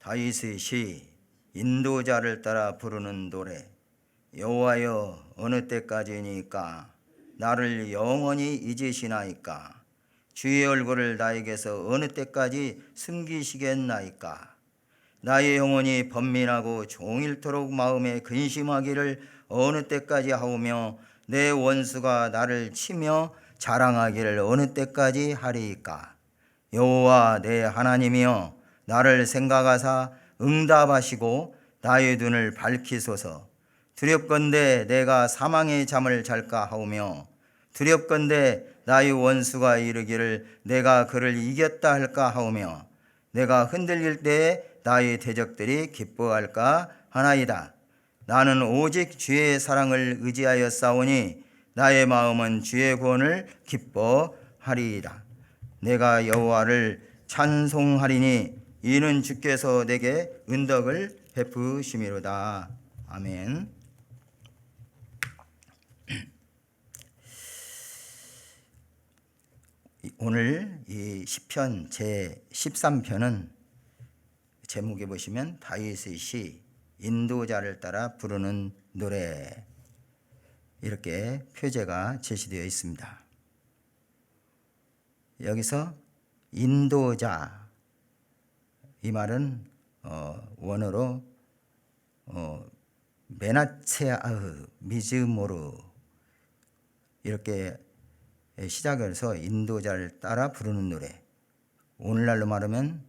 다윗의 시 인도자를 따라 부르는 노래. 여호와여 어느 때까지니까 나를 영원히 잊으시나이까. 주의 얼굴을 나에게서 어느 때까지 숨기시겠나이까. 나의 영혼이 번민하고 종일토록 마음에 근심하기를 어느 때까지 하오며 내 원수가 나를 치며 자랑하기를 어느 때까지 하리이까. 여호와 내 하나님이여 나를 생각하사 응답하시고 나의 눈을 밝히소서. 두렵건대 내가 사망의 잠을 잘까 하오며 두렵건대 나의 원수가 이르기를 내가 그를 이겼다 할까 하오며 내가 흔들릴 때에 나의 대적들이 기뻐할까 하나이다. 나는 오직 주의 사랑을 의지하여 싸우니 나의 마음은 주의 구원을 기뻐하리이다. 내가 여호와를 찬송하리니 이는 주께서 내게 은덕을 베푸심이로다. 아멘. 오늘 이 시편 제 13편은 제목에 보시면 다윗의 시 인도자를 따라 부르는 노래, 이렇게 표제가 제시되어 있습니다. 여기서 인도자, 이 말은 원어로 메나체아흐 미즈모르 이렇게 시작을 해서 인도자를 따라 부르는 노래, 오늘날로 말하면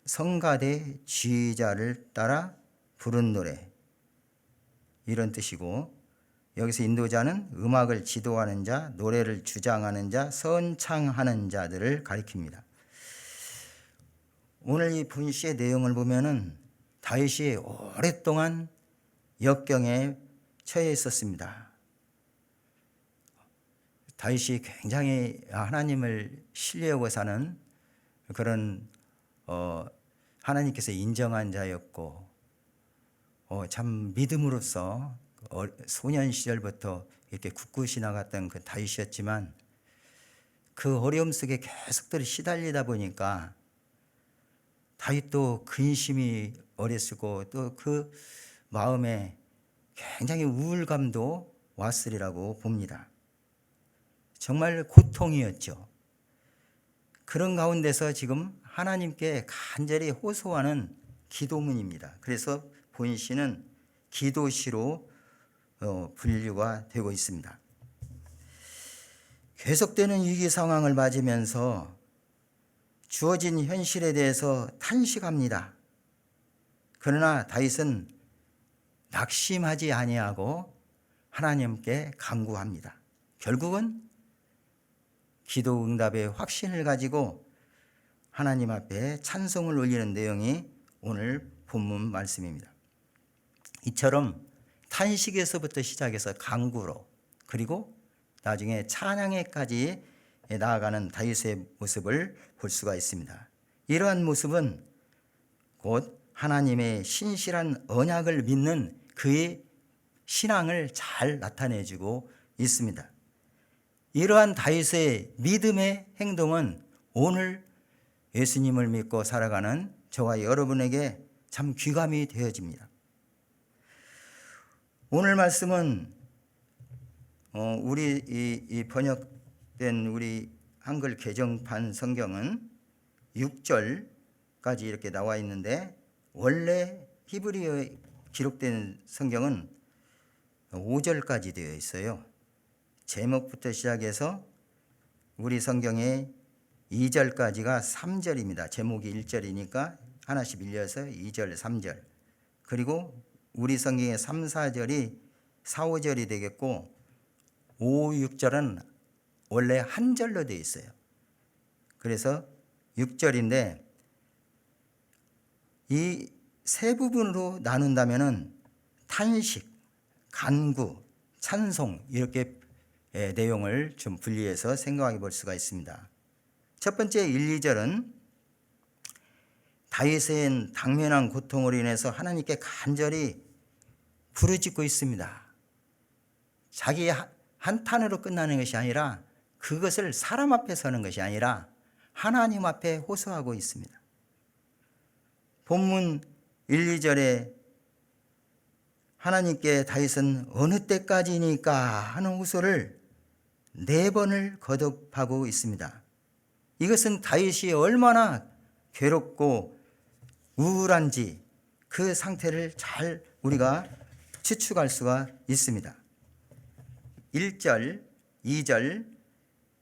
성가대 지휘자를 따라 부르는 노래, 이런 뜻이고, 여기서 인도자는 음악을 지도하는 자, 노래를 주장하는 자, 선창하는 자들을 가리킵니다. 오늘 이 본시의 내용을 보면은 다윗이 오랫동안 역경에 처해 있었습니다. 다윗이 굉장히 하나님을 신뢰하고 사는 그런 하나님께서 인정한 자였고, 참 믿음으로써 소년 시절부터 이렇게 굳굳이 나갔던 그 다윗이었지만, 그 어려움 속에 계속들 시달리다 보니까 다윗도 근심이 어렸고 또 그 마음에 굉장히 우울감도 왔으리라고 봅니다. 정말 고통이었죠. 그런 가운데서 지금 하나님께 간절히 호소하는 기도문입니다. 그래서 본시는 기도시로 분류가 되고 있습니다. 계속되는 위기 상황을 맞으면서 주어진 현실에 대해서 탄식합니다. 그러나 다윗은 낙심하지 아니하고 하나님께 간구합니다. 결국은 기도 응답의 확신을 가지고 하나님 앞에 찬송을 올리는 내용이 오늘 본문 말씀입니다. 이처럼 탄식에서부터 시작해서 간구로, 그리고 나중에 찬양에까지 나아가는 다윗의 모습을 볼 수가 있습니다. 이러한 모습은 곧 하나님의 신실한 언약을 믿는 그의 신앙을 잘 나타내주고 있습니다. 이러한 다윗의 믿음의 행동은 오늘 예수님을 믿고 살아가는 저와 여러분에게 참 귀감이 되어집니다. 오늘 말씀은 우리 이 번역된 우리 한글 개정판 성경은 6절까지 이렇게 나와 있는데, 원래 히브리어에 기록된 성경은 5절까지 되어 있어요. 제목부터 시작해서 우리 성경의 2절까지가 3절입니다. 제목이 1절이니까 하나씩 밀려서 2절, 3절. 그리고 우리 성경의 3, 4절이 4, 5절이 되겠고 5, 6절은 원래 한 절로 되어 있어요. 그래서 6절인데 이 세 부분으로 나눈다면은 탄식, 간구, 찬송, 이렇게 내용을 좀 분리해서 생각해 볼 수가 있습니다. 첫 번째 1, 2절은 다윗은 당면한 고통으로 인해서 하나님께 간절히 부르짖고 있습니다. 자기 한탄으로 끝나는 것이 아니라, 그것을 사람 앞에 서는 것이 아니라 하나님 앞에 호소하고 있습니다. 본문 1, 2절에 하나님께 다윗은 어느 때까지니까 하는 호소를 4번을 거듭하고 있습니다. 이것은 다윗이 얼마나 괴롭고 우울한지 그 상태를 잘 우리가 추측할 수가 있습니다. 1절, 2절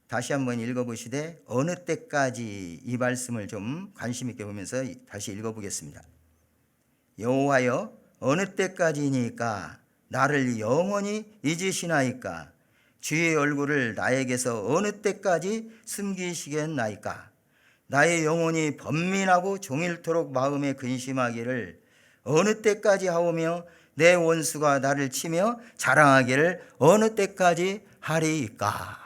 다시 한번 읽어보시되 어느 때까지, 이 말씀을 좀 관심 있게 보면서 다시 읽어보겠습니다. 여호와여 어느 때까지니까 나를 영원히 잊으시나이까? 주의 얼굴을 나에게서 어느 때까지 숨기시겠나이까? 나의 영혼이 번민하고 종일토록 마음에 근심하기를 어느 때까지 하오며 내 원수가 나를 치며 자랑하기를 어느 때까지 하리이까?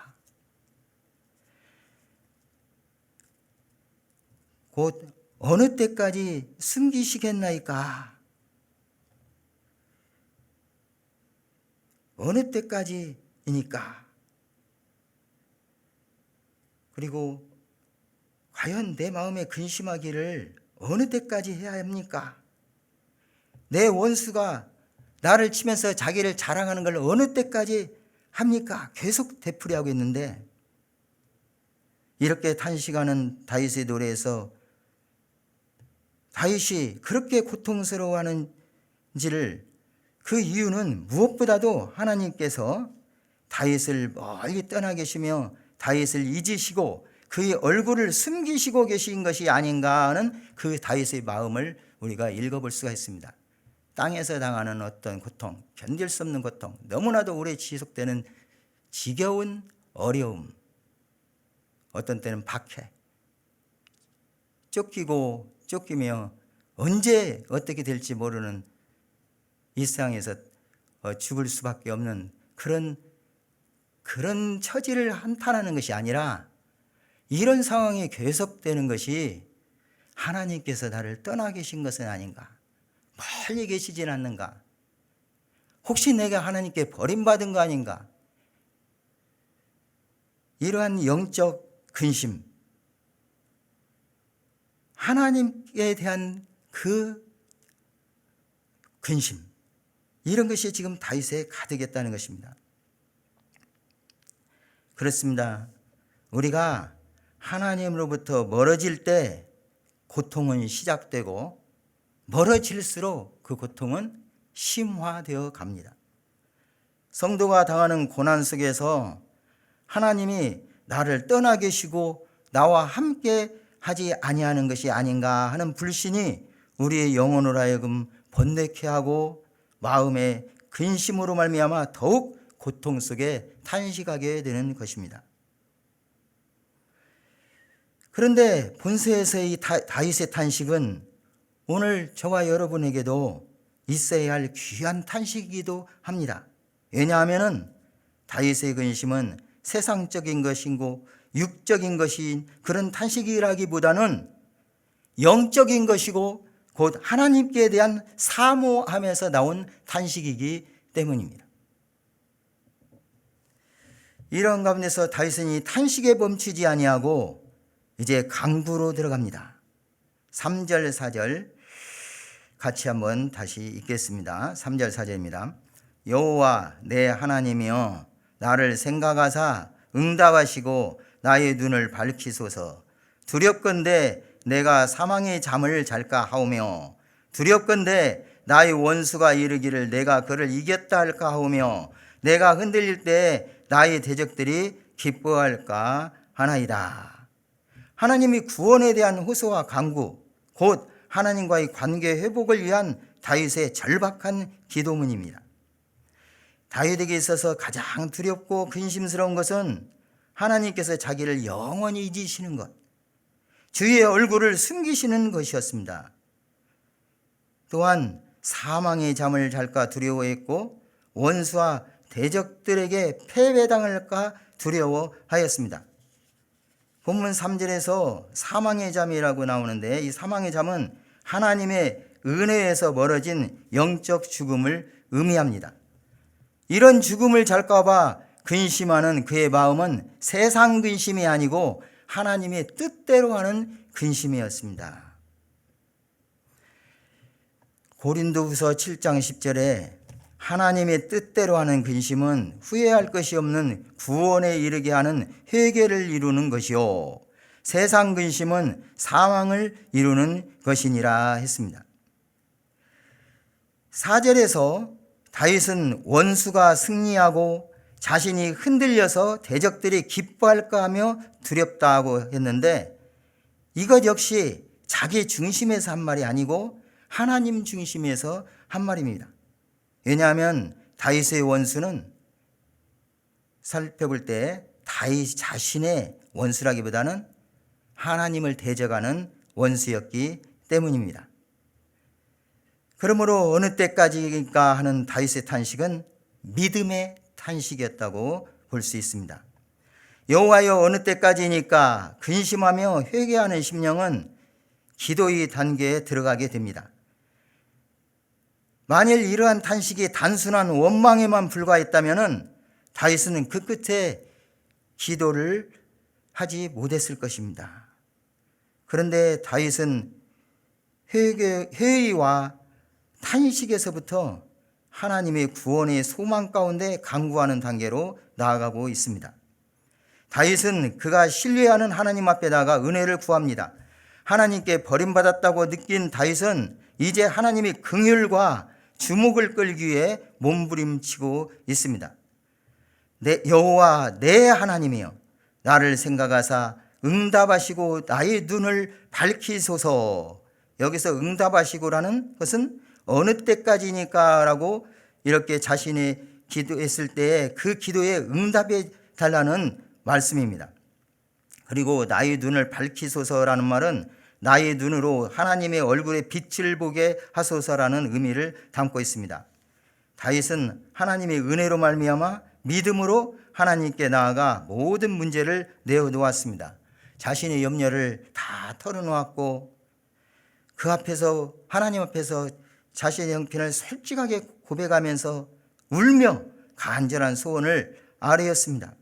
곧 어느 때까지 숨기시겠나이까? 어느 때까지이니까? 그리고 과연 내 마음에 근심하기를 어느 때까지 해야 합니까? 내 원수가 나를 치면서 자기를 자랑하는 걸 어느 때까지 합니까? 계속 되풀이하고 있는데, 이렇게 탄식하는 다윗의 노래에서 다윗이 그렇게 고통스러워하는지를, 그 이유는 무엇보다도 하나님께서 다윗을 멀리 떠나 계시며 다윗을 잊으시고 그의 얼굴을 숨기시고 계신 것이 아닌가 하는 그 다윗의 마음을 우리가 읽어볼 수가 있습니다. 땅에서 당하는 어떤 고통, 견딜 수 없는 고통, 너무나도 오래 지속되는 지겨운 어려움, 어떤 때는 박해, 쫓기며 언제 어떻게 될지 모르는 이 세상에서 죽을 수밖에 없는 그런 처지를 한탄하는 것이 아니라, 이런 상황이 계속되는 것이 하나님께서 나를 떠나 계신 것은 아닌가, 멀리 계시진 않는가, 혹시 내가 하나님께 버림받은 거 아닌가, 이러한 영적 근심, 하나님에 대한 그 근심, 이런 것이 지금 다윗에 가득했다는 것입니다. 그렇습니다. 우리가 하나님으로부터 멀어질 때 고통은 시작되고, 멀어질수록 그 고통은 심화되어 갑니다. 성도가 당하는 고난 속에서 하나님이 나를 떠나 계시고 나와 함께 하지 아니하는 것이 아닌가 하는 불신이 우리의 영혼을 하여금 번뇌케 하고 마음의 근심으로 말미암아 더욱 고통 속에 탄식하게 되는 것입니다. 그런데 본서에서의 다윗의 탄식은 오늘 저와 여러분에게도 있어야 할 귀한 탄식이기도 합니다. 왜냐하면 다윗의 근심은 세상적인 것이고 육적인 것인 그런 탄식이라기보다는 영적인 것이고 곧 하나님께 대한 사모함에서 나온 탄식이기 때문입니다. 이런 가운데서 다윗은 이 탄식에 멈추지 아니하고 이제 강구로 들어갑니다. 3절 4절 같이 한번 다시 읽겠습니다. 3절 4절입니다. 여호와 내 하나님이여 나를 생각하사 응답하시고 나의 눈을 밝히소서. 두렵건대 내가 사망의 잠을 잘까 하오며 두렵건대 나의 원수가 이르기를 내가 그를 이겼다 할까 하오며 내가 흔들릴 때 나의 대적들이 기뻐할까 하나이다. 하나님이 구원에 대한 호소와 간구, 곧 하나님과의 관계 회복을 위한 다윗의 절박한 기도문입니다. 다윗에게 있어서 가장 두렵고 근심스러운 것은 하나님께서 자기를 영원히 잊으시는 것, 주의 얼굴을 숨기시는 것이었습니다. 또한 사망의 잠을 잘까 두려워했고 원수와 대적들에게 패배당할까 두려워하였습니다. 본문 3절에서 사망의 잠이라고 나오는데, 이 사망의 잠은 하나님의 은혜에서 멀어진 영적 죽음을 의미합니다. 이런 죽음을 잘까 봐 근심하는 그의 마음은 세상 근심이 아니고 하나님의 뜻대로 하는 근심이었습니다. 고린도후서 7장 10절에 하나님의 뜻대로 하는 근심은 후회할 것이 없는 구원에 이르게 하는 회개를 이루는 것이요 세상 근심은 사망을 이루는 것이니라 했습니다. 4절에서 다윗은 원수가 승리하고 자신이 흔들려서 대적들이 기뻐할까 하며 두렵다고 했는데 이것 역시 자기 중심에서 한 말이 아니고 하나님 중심에서 한 말입니다. 왜냐하면 다윗의 원수는 살펴볼 때 다윗 자신의 원수라기보다는 하나님을 대적하는 원수였기 때문입니다. 그러므로 어느 때까지인가 하는 다윗의 탄식은 믿음의 탄식이었다고 볼 수 있습니다. 여호와여 어느 때까지니까 근심하며 회개하는 심령은 기도의 단계에 들어가게 됩니다. 만일 이러한 탄식이 단순한 원망에만 불과했다면 다윗은 그 끝에 기도를 하지 못했을 것입니다. 그런데 다윗은 회의와 탄식에서부터 하나님의 구원의 소망 가운데 간구하는 단계로 나아가고 있습니다. 다윗은 그가 신뢰하는 하나님 앞에 나가 은혜를 구합니다. 하나님께 버림받았다고 느낀 다윗은 이제 하나님의 긍휼과 주목을 끌기 위해 몸부림치고 있습니다. 여호와 내 하나님이여 나를 생각하사 응답하시고 나의 눈을 밝히소서. 여기서 응답하시고라는 것은 어느 때까지니까 라고 이렇게 자신이 기도했을 때 그 기도에 응답해 달라는 말씀입니다. 그리고 나의 눈을 밝히소서라는 말은 나의 눈으로 하나님의 얼굴에 빛을 보게 하소서라는 의미를 담고 있습니다. 다윗은 하나님의 은혜로 말미암아 믿음으로 하나님께 나아가 모든 문제를 내어놓았습니다. 자신의 염려를 다 털어놓았고 그 앞에서 하나님 앞에서 자신의 형편을 솔직하게 고백하면서 울며 간절한 소원을 아뢰었습니다.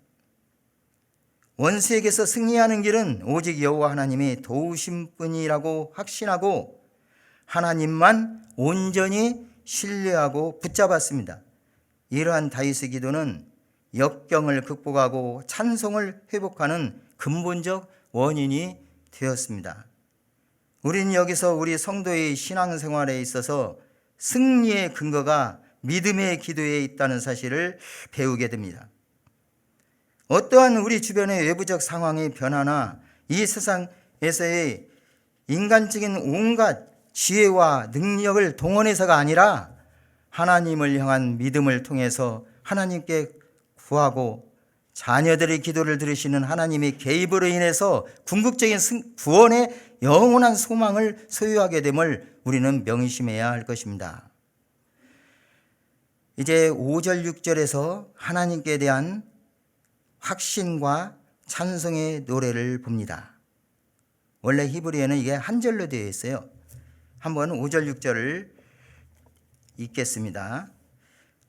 원수에게서 승리하는 길은 오직 여호와 하나님이 도우심 뿐이라고 확신하고 하나님만 온전히 신뢰하고 붙잡았습니다. 이러한 다윗의 기도는 역경을 극복하고 찬송을 회복하는 근본적 원인이 되었습니다. 우리는 여기서 우리 성도의 신앙생활에 있어서 승리의 근거가 믿음의 기도에 있다는 사실을 배우게 됩니다. 어떠한 우리 주변의 외부적 상황의 변화나 이 세상에서의 인간적인 온갖 지혜와 능력을 동원해서가 아니라 하나님을 향한 믿음을 통해서 하나님께 구하고 자녀들의 기도를 들으시는 하나님의 개입으로 인해서 궁극적인 구원의 영원한 소망을 소유하게 됨을 우리는 명심해야 할 것입니다. 이제 5절 6절에서 하나님께 대한 확신과 찬송의 노래를 봅니다. 원래 히브리어는 이게 한 절로 되어 있어요. 한번 5절 6절을 읽겠습니다.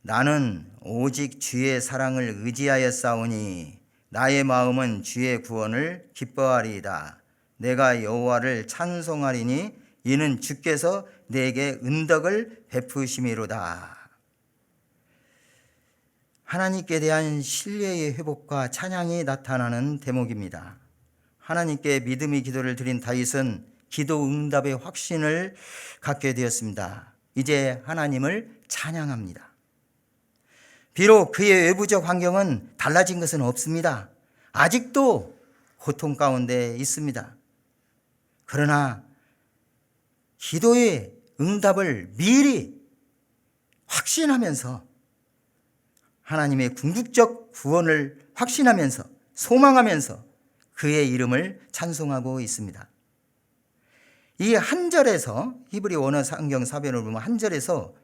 나는 오직 주의 사랑을 의지하여 싸우니 나의 마음은 주의 구원을 기뻐하리이다. 내가 여호와를 찬송하리니 이는 주께서 내게 은덕을 베푸심이로다. 하나님께 대한 신뢰의 회복과 찬양이 나타나는 대목입니다. 하나님께 믿음의 기도를 드린 다윗은 기도 응답의 확신을 갖게 되었습니다. 이제 하나님을 찬양합니다. 비록 그의 외부적 환경은 달라진 것은 없습니다. 아직도 고통 가운데 있습니다. 그러나 기도의 응답을 미리 확신하면서 하나님의 궁극적 구원을 확신하면서 소망하면서 그의 이름을 찬송하고 있습니다. 이 한 절에서 히브리 원어 성경 사변을 보면 한 절에서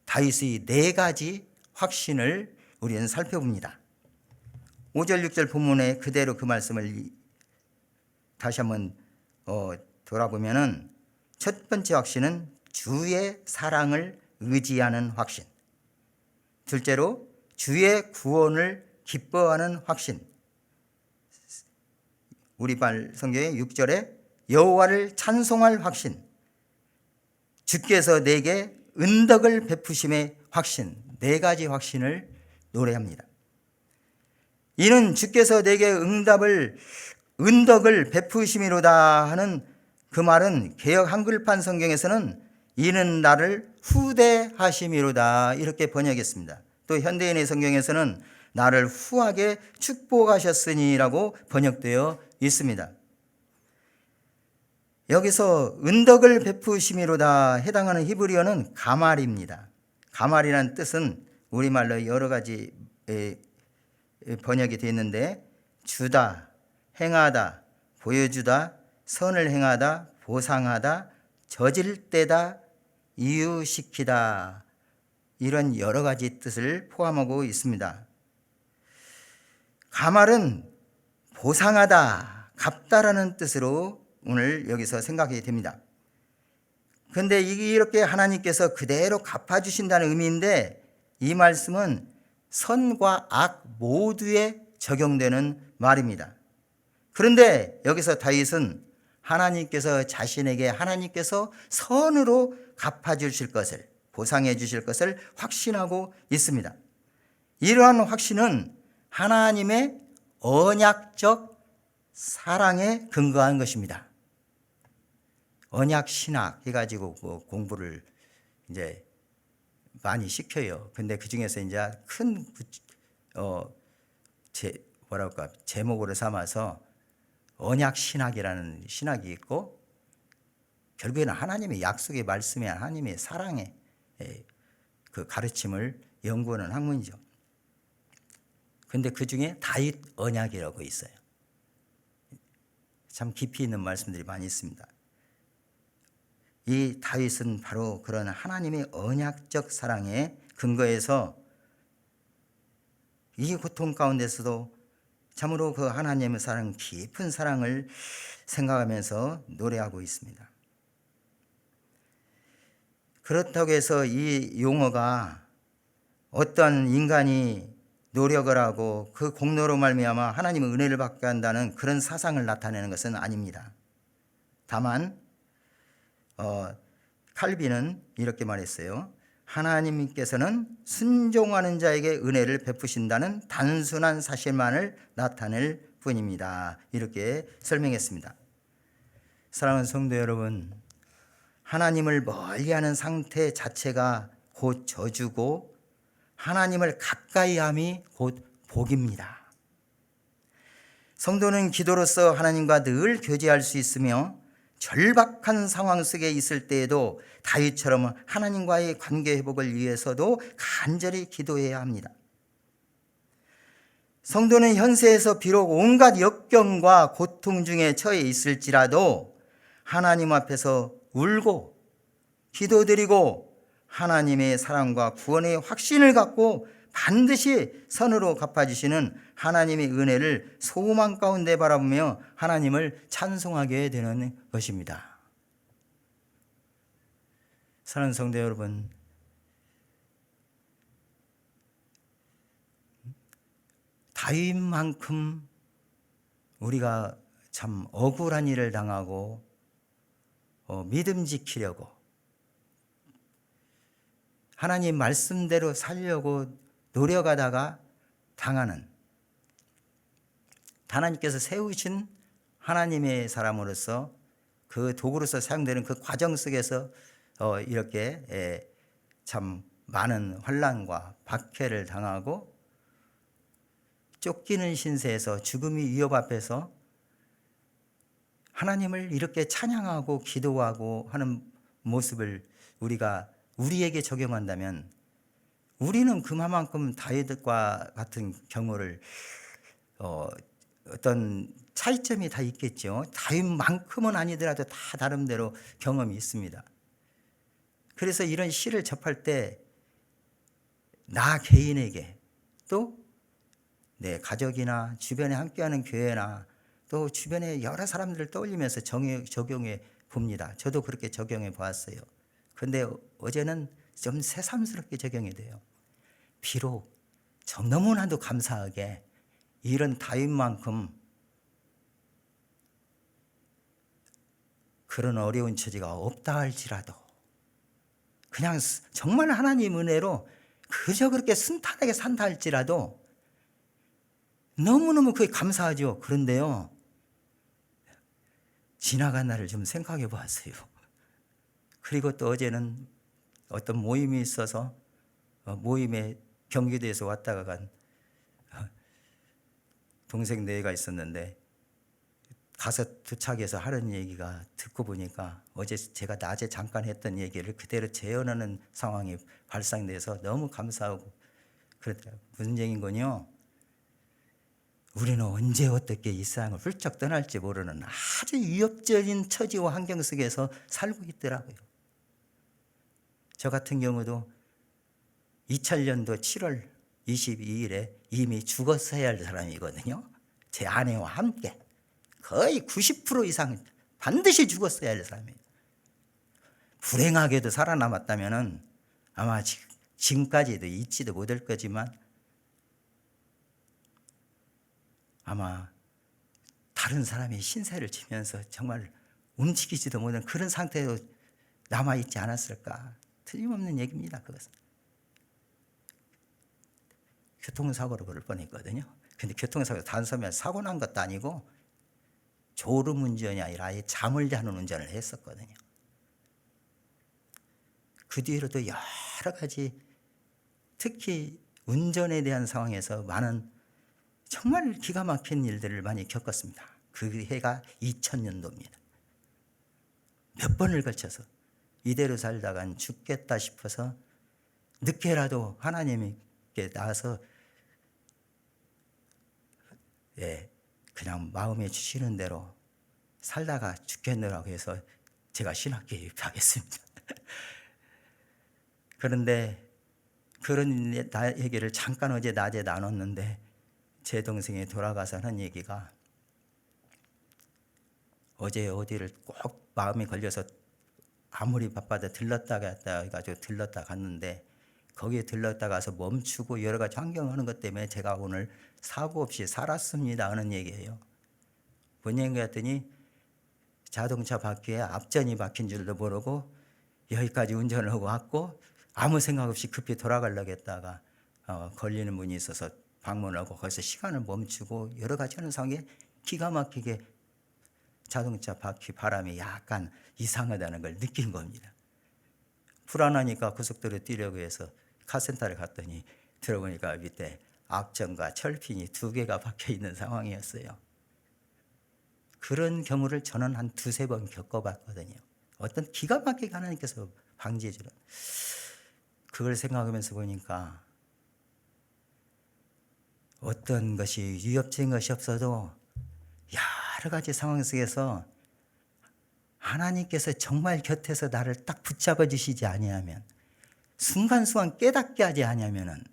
다윗의 네 가지 확신을 우리는 살펴봅니다. 5절 6절 본문에 그대로 그 말씀을 다시 한번 돌아보면은 첫 번째 확신은 주의 사랑을 의지하는 확신. 둘째로 주의 구원을 기뻐하는 확신. 우리말 성경의 6절에 여호와를 찬송할 확신. 주께서 내게 은덕을 베푸심의 확신, 네 가지 확신을 노래합니다. 이는 주께서 내게 은덕을 베푸심이로다 하는 그 말은 개역 한글판 성경에서는 이는 나를 후대하심이로다 이렇게 번역했습니다. 또 현대인의 성경에서는 나를 후하게 축복하셨으니라고 번역되어 있습니다. 여기서 은덕을 베푸심이로다 해당하는 히브리어는 가말입니다. 가말이라는 뜻은 우리말로 여러 가지 번역이 되어 있는데 주다, 행하다, 보여주다, 선을 행하다, 보상하다, 저질 때다, 이유시키다 이런 여러 가지 뜻을 포함하고 있습니다. 가말은 보상하다, 갚다라는 뜻으로 오늘 여기서 생각이 됩니다. 그런데 이렇게 하나님께서 그대로 갚아주신다는 의미인데 이 말씀은 선과 악 모두에 적용되는 말입니다. 그런데 여기서 다윗은 하나님께서 선으로 갚아주실 것을, 보상해 주실 것을 확신하고 있습니다. 이러한 확신은 하나님의 언약적 사랑에 근거한 것입니다. 언약 신학 해가지고 공부를 이제 많이 시켜요. 근데 그 중에서 이제 큰 제목으로 삼아서 언약 신학이라는 신학이 있고 결국에는 하나님의 약속의 말씀에 하나님의 사랑의 그 가르침을 연구하는 학문이죠. 근데 그 중에 다윗 언약이라고 있어요. 참 깊이 있는 말씀들이 많이 있습니다. 이 다윗은 바로 그런 하나님의 언약적 사랑에 근거해서 이 고통 가운데서도 참으로 그 하나님의 사랑, 깊은 사랑을 생각하면서 노래하고 있습니다. 그렇다고 해서 이 용어가 어떤 인간이 노력을 하고 그 공로로 말미암아 하나님의 은혜를 받게 한다는 그런 사상을 나타내는 것은 아닙니다. 다만 칼빈은 이렇게 말했어요. 하나님께서는 순종하는 자에게 은혜를 베푸신다는 단순한 사실만을 나타낼 뿐입니다. 이렇게 설명했습니다. 사랑하는 성도 여러분, 하나님을 멀리하는 상태 자체가 곧 저주고 하나님을 가까이함이 곧 복입니다. 성도는 기도로서 하나님과 늘 교제할 수 있으며 절박한 상황 속에 있을 때에도 다윗처럼 하나님과의 관계 회복을 위해서도 간절히 기도해야 합니다. 성도는 현세에서 비록 온갖 역경과 고통 중에 처해 있을지라도 하나님 앞에서 울고 기도드리고 하나님의 사랑과 구원의 확신을 갖고 반드시 선으로 갚아주시는 하나님의 은혜를 소망 가운데 바라보며 하나님을 찬송하게 되는 것입니다. 사랑하는 성도 여러분, 다윗만큼 우리가 참 억울한 일을 당하고 믿음 지키려고 하나님 말씀대로 살려고 노력하다가 당하는 하나님께서 세우신 하나님의 사람으로서 그 도구로서 사용되는 그 과정 속에서 이렇게 참 많은 환난과 박해를 당하고 쫓기는 신세에서 죽음의 위협 앞에서 하나님을 이렇게 찬양하고 기도하고 하는 모습을 우리가 우리에게 적용한다면 우리는 그만큼 다윗과 같은 경우를 어떤 차이점이 다 있겠죠. 다윗만큼은 아니더라도 다 나름대로 경험이 있습니다. 그래서 이런 시를 접할 때 나 개인에게 또 내 가족이나 주변에 함께하는 교회나 또 주변에 여러 사람들을 떠올리면서 적용해 봅니다. 저도 그렇게 적용해 보았어요. 그런데 어제는 좀 새삼스럽게 적용이 돼요. 비록 너무나도 감사하게 이런 다윗만큼 그런 어려운 처지가 없다 할지라도 그냥 정말 하나님 은혜로 그저 그렇게 순탄하게 산다 할지라도 너무너무 그게 감사하죠. 그런데요, 지나간 날을 좀 생각해 보았어요. 그리고 또 어제는 어떤 모임이 있어서 모임에 경기도에서 왔다가 간 동생 네가 있었는데 가서 도착해서 하는 얘기가 듣고 보니까 어제 제가 낮에 잠깐 했던 얘기를 그대로 재현하는 상황이 발생돼서 너무 감사하고 그랬더라고요. 무슨 얘기인 거요? 우리는 언제 어떻게 이 세상을 훌쩍 떠날지 모르는 아주 위협적인 처지와 환경 속에서 살고 있더라고요. 저 같은 경우도 2000년도 7월 22일에 이미 죽었어야 할 사람이거든요. 제 아내와 함께 거의 90% 이상 반드시 죽었어야 할 사람이에요. 불행하게도 살아남았다면 아마 지금까지도 잊지도 못할 거지만 아마 다른 사람이 신세를 지면서 정말 움직이지도 못한 그런 상태로 남아있지 않았을까. 틀림없는 얘기입니다. 그것은. 교통사고로 그럴 뻔했거든요. 근데 교통사고 단숨에 사고 난 것도 아니고 졸음 운전이 아니라 아예 잠을 자는 운전을 했었거든요. 그 뒤로도 여러 가지 특히 운전에 대한 상황에서 많은 정말 기가 막힌 일들을 많이 겪었습니다. 그 해가 2000년도입니다. 몇 번을 걸쳐서 이대로 살다간 죽겠다 싶어서 늦게라도 하나님께 나와서 그냥 마음에 주시는 대로 살다가 죽겠노라고 해서 제가 신학교에 입학했습니다. 그런데 그런 얘기를 잠깐 어제 낮에 나눴는데 제 동생이 돌아가서 하는 얘기가 어제 어디를 꼭 마음이 걸려서 아무리 바빠도 들렀다 갔다 해가지고 들렀다 갔는데 거기에 들렀다 가서 멈추고 여러 가지 환경하는 것 때문에 제가 오늘 사고 없이 살았습니다 하는 얘기예요. 뭔 얘기인가 했더니 자동차 바퀴에 앞전이 박힌 줄도 모르고 여기까지 운전을 하고 왔고 아무 생각 없이 급히 돌아가려고 했다가 걸리는 분이 있어서 방문하고 거기서 시간을 멈추고 여러 가지 하는 상황에 기가 막히게 자동차 바퀴 바람이 약간 이상하다는 걸 느낀 겁니다. 불안하니까 고속도로 뛰려고 해서 카센터를 갔더니 들어보니까 밑에 앞전과 철핀이 2개가 박혀 있는 상황이었어요. 그런 경우를 저는 한 2-3번 겪어봤거든요. 어떤 기가 막히게 하나님께서 방지해 주는 그걸 생각하면서 보니까 어떤 것이 위협적인 것이 없어도 여러 가지 상황 속에서 하나님께서 정말 곁에서 나를 딱 붙잡아 주시지 아니하면 순간순간 깨닫게 하지 아니하면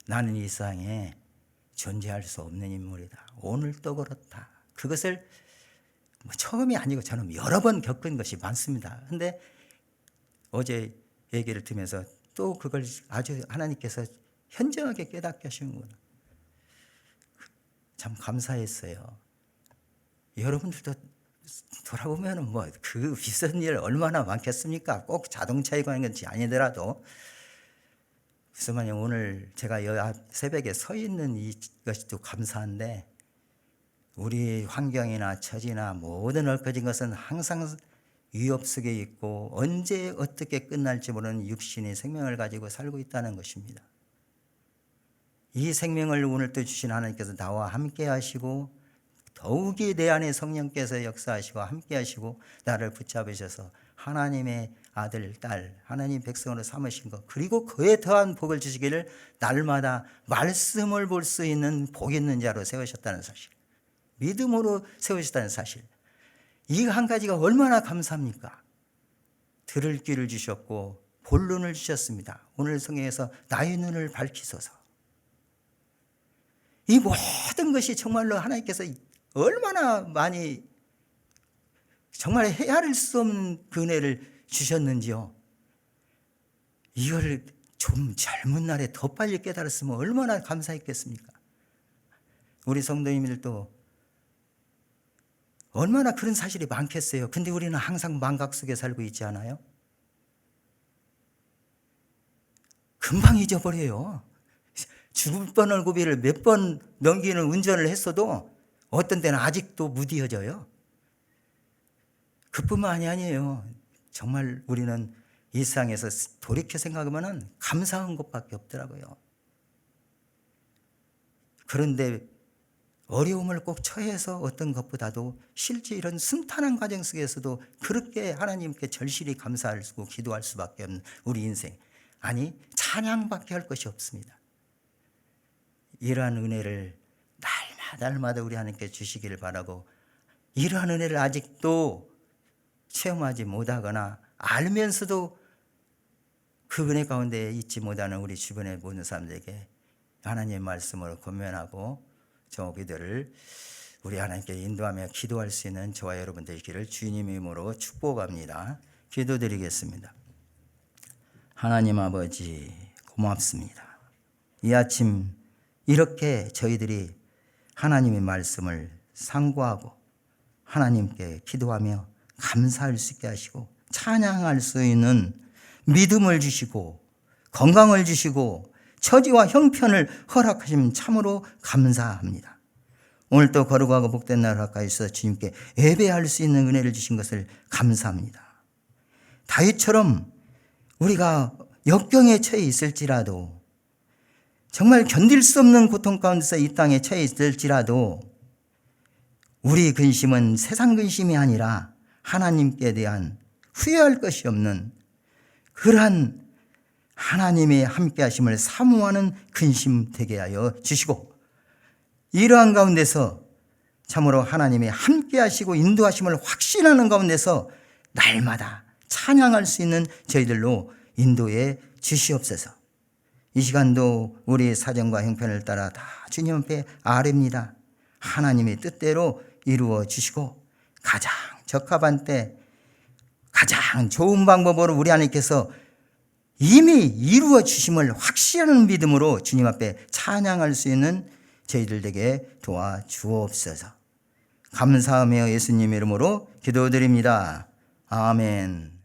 나는 이 세상에 존재할 수 없는 인물이다. 오늘도 그렇다. 그것을 처음이 아니고 저는 여러 번 겪은 것이 많습니다. 그런데 어제 얘기를 들으면서 또 그걸 아주 하나님께서 현저하게 깨닫게 하시는구나. 참 감사했어요. 여러분들도 돌아보면 뭐 그 비싼 일 얼마나 많겠습니까? 꼭 자동차에 관한 것이 아니더라도 무슨 말이냐 오늘 제가 새벽에 서 있는 이것이 또 감사한데 우리 환경이나 처지나 모든 얽혀진 것은 항상 위협 속에 있고 언제 어떻게 끝날지 모르는 육신의 생명을 가지고 살고 있다는 것입니다. 이 생명을 오늘 또 주신 하나님께서 나와 함께 하시고 더욱이 내 안에 성령께서 역사하시고 함께 하시고 나를 붙잡으셔서 하나님의 아들, 딸, 하나님 백성으로 삼으신 것 그리고 그에 더한 복을 주시기를 날마다 말씀을 볼 수 있는 복 있는 자로 세우셨다는 사실, 믿음으로 세우셨다는 사실, 이 한 가지가 얼마나 감사합니까? 들을 귀를 주셨고 볼 눈을 주셨습니다. 오늘 성경에서 나의 눈을 밝히소서. 이 모든 것이 정말로 하나님께서 얼마나 많이 정말 헤아릴 수 없는 그 은혜를 주셨는지요. 이걸 좀 젊은 날에 더 빨리 깨달았으면 얼마나 감사했겠습니까? 우리 성도님들도 얼마나 그런 사실이 많겠어요. 근데 우리는 항상 망각 속에 살고 있지 않아요? 금방 잊어버려요. 죽을 뻔할 고비를 몇 번 넘기는 운전을 했어도 어떤 때는 아직도 무디어져요. 그뿐만이 아니에요. 정말 우리는 일상에서 돌이켜 생각하면 감사한 것밖에 없더라고요. 그런데 어려움을 꼭 처해서 어떤 것보다도 실제 이런 순탄한 과정 속에서도 그렇게 하나님께 절실히 감사하고 기도할 수밖에 없는 우리 인생. 아니, 찬양밖에 할 것이 없습니다. 이러한 은혜를 날마다 우리 하나님께 주시기를 바라고, 이러한 은혜를 아직도 체험하지 못하거나 알면서도 그 은혜 가운데 있지 못하는 우리 주변의 모든 사람들에게 하나님의 말씀으로 권면하고 저 기도를 우리 하나님께 인도하며 기도할 수 있는 저와 여러분들 되기를 주님의 이름으로 축복합니다. 기도드리겠습니다. 하나님 아버지, 고맙습니다. 이 아침 이렇게 저희들이 하나님의 말씀을 상고하고 하나님께 기도하며 감사할 수 있게 하시고 찬양할 수 있는 믿음을 주시고 건강을 주시고 처지와 형편을 허락하시면 참으로 감사합니다. 오늘도 거룩하고 복된 날 가까이 있어 주님께 예배할 수 있는 은혜를 주신 것을 감사합니다. 다윗처럼 우리가 역경에 처해 있을지라도, 정말 견딜 수 없는 고통 가운데서 이 땅에 처해 있을지라도 우리 근심은 세상 근심이 아니라 하나님께 대한 후회할 것이 없는 그러한 하나님의 함께하심을 사모하는 근심 되게 하여 주시고, 이러한 가운데서 참으로 하나님의 함께하시고 인도하심을 확신하는 가운데서 날마다 찬양할 수 있는 저희들로 인도해 주시옵소서. 이 시간도 우리의 사정과 형편을 따라 다 주님 앞에 아뢰입니다. 하나님의 뜻대로 이루어 주시고 가장 적합한 때 가장 좋은 방법으로 우리 하나님께서 이미 이루어 주심을 확신하는 믿음으로 주님 앞에 찬양할 수 있는 저희들 되게 도와주옵소서. 감사하며 예수님 이름으로 기도드립니다. 아멘.